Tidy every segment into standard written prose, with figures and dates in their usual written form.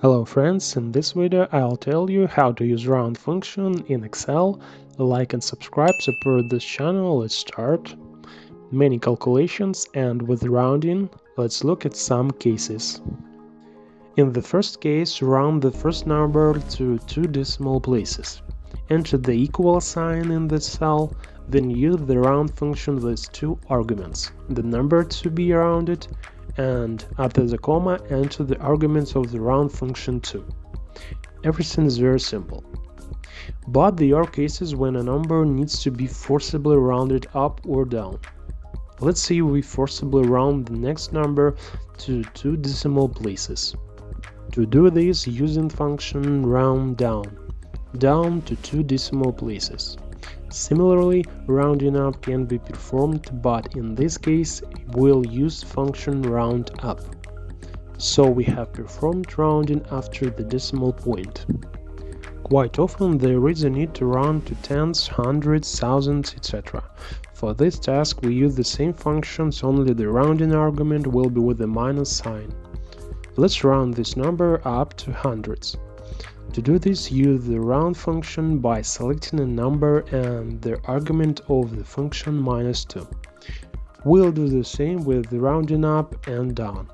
Hello friends, in this video I'll tell you how to use round function in Excel. Like and subscribe, support this channel. Let's start. Many calculations, and with rounding, let's look at some cases. In the first case, round the first number to 2 decimal places. Enter the equal sign in the cell, then use the round function with 2 arguments, the number to be rounded, and after the comma enter the arguments of the round function too. Everything is very simple. But there are cases when a number needs to be forcibly rounded up or down. Let's say we forcibly round the next number to 2 decimal places. To do this, using function round down to 2 decimal places. Similarly, rounding up can be performed, but in this case we'll use function round up. So we have performed rounding after the decimal point. Quite often there is a need to round to tens, hundreds, thousands, etc. For this task we use the same functions, only the rounding argument will be with a minus sign. Let's round this number up to hundreds. To do this, use the round function by selecting a number and the argument of the function -2. We'll do the same with the rounding up and down.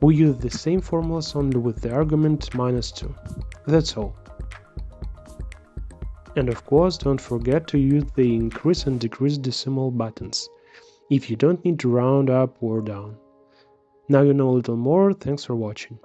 We use the same formulas only with the argument -2. That's all. And of course, don't forget to use the increase and decrease decimal buttons if you don't need to round up or down. Now you know a little more. Thanks for watching.